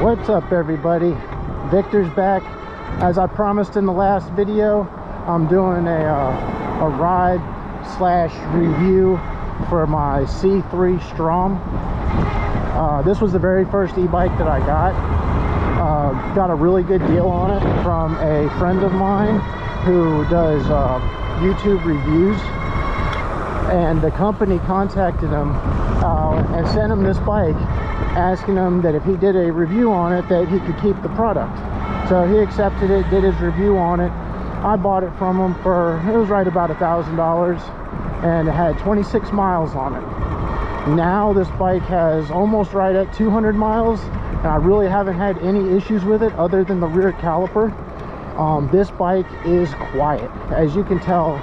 What's up, everybody? Victor's back. As I promised in the last video, I'm doing a ride slash review for my C3STROM. This was the very first e-bike that I got. Got a really good deal on it from a friend of mine who does YouTube reviews, and the company contacted him and sent him this bike, asking him that if he did a review on it that he could keep the product. So he accepted it, did his review on it. I bought it from him for, it was right about $1,000, and it had 26 miles on it. Now this bike has almost right at 200 miles, and I really haven't had any issues with it other than the rear caliper. This bike is quiet. As you can tell,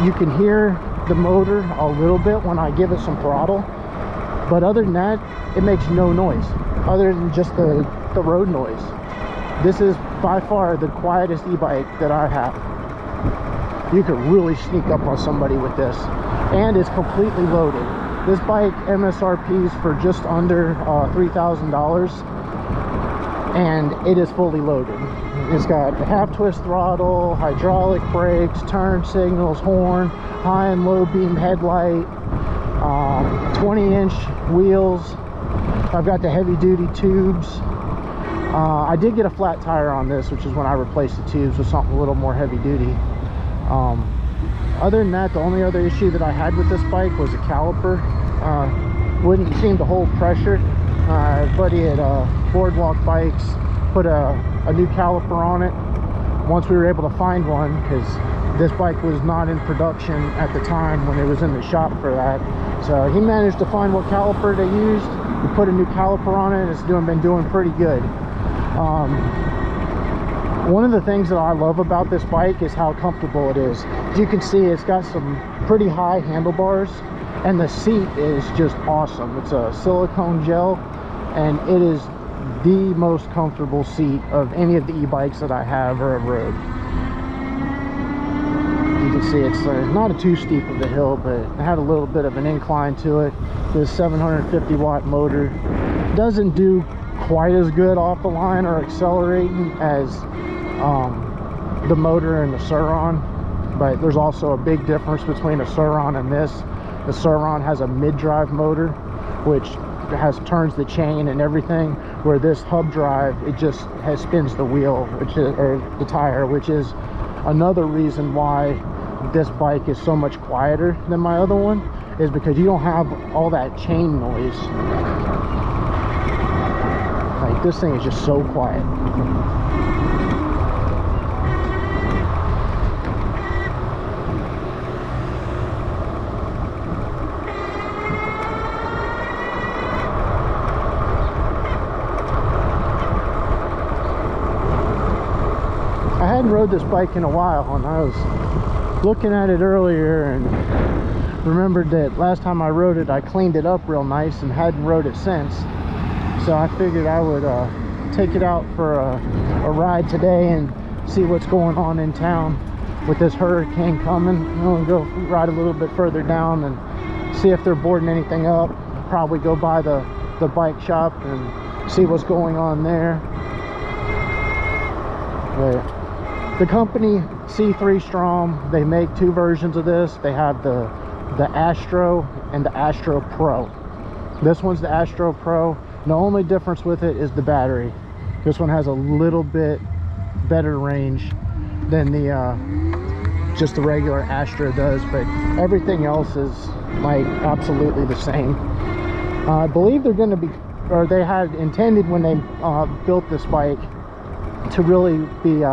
you can hear the motor a little bit when I give it some throttle, but other than that, it makes no noise other than just the road noise. This is by far the quietest e-bike that I have. You could really sneak up on somebody with this, and it's completely loaded. This bike MSRP is for just under $3,000, and it is fully loaded. It's got half twist throttle, hydraulic brakes, turn signals, horn, high and low beam headlight, 20-inch wheels. I've got the heavy duty tubes. I did get a flat tire on this, which is when I replaced the tubes with something a little more heavy duty. Other than that, the only other issue that I had with this bike was a caliper. Wouldn't seem to hold pressure. My buddy at Boardwalk Bikes put a new caliper on it once we were able to find one, because this bike was not in production at the time when it was in the shop for that. So he managed to find what caliper they used. We put a new caliper on it, and it's been doing pretty good. One of the things that I love about this bike is how comfortable it is. As you can see, it's got some pretty high handlebars, and the seat is just awesome. It's a silicone gel, and it is the most comfortable seat of any of the e-bikes that I have or have rode. You can see it's not too steep of a hill, but it had a little bit of an incline to it. This 750 watt motor doesn't do quite as good off the line or accelerating as the motor and the Sur-Ron, but there's also a big difference between a Sur-Ron and this. The Sur-Ron has a mid-drive motor, which turns the chain and everything, where this hub drive, it just spins the wheel, or the tire, which is another reason why this bike is so much quieter than my other one, is because you don't have all that chain noise. Like, this thing is just so quiet. I hadn't rode this bike in a while, and I was looking at it earlier and remembered that last time I rode it, I cleaned it up real nice and hadn't rode it since. So I figured I would take it out for a ride today and see what's going on in town with this hurricane coming. I'm gonna go ride a little bit further down and see if they're boarding anything up. Probably go by the bike shop and see what's going on there. But the company C3STROM, they make two versions of this. They have the Astro and the Astro Pro. This one's the Astro Pro. The only difference with it is the battery. This one has a little bit better range than the just the regular Astro does, but everything else is like absolutely the same. I believe they're going to be, or they had intended when they built this bike, to really be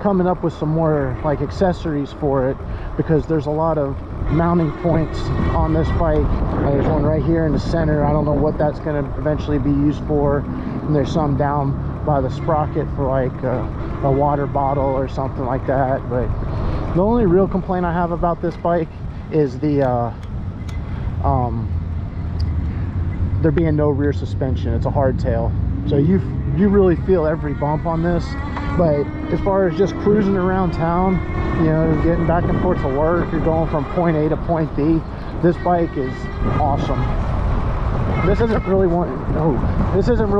coming up with some more like accessories for it, because there's a lot of mounting points on this bike. There's one right here in the center. I don't know what that's going to eventually be used for, and there's some down by the sprocket for like a water bottle or something like that. But the only real complaint I have about this bike is there being no rear suspension. It's a hardtail, so you really feel every bump on this. But as far as just cruising around town, you know, getting back and forth to work, you're going from point A to point B, this bike is awesome. This isn't really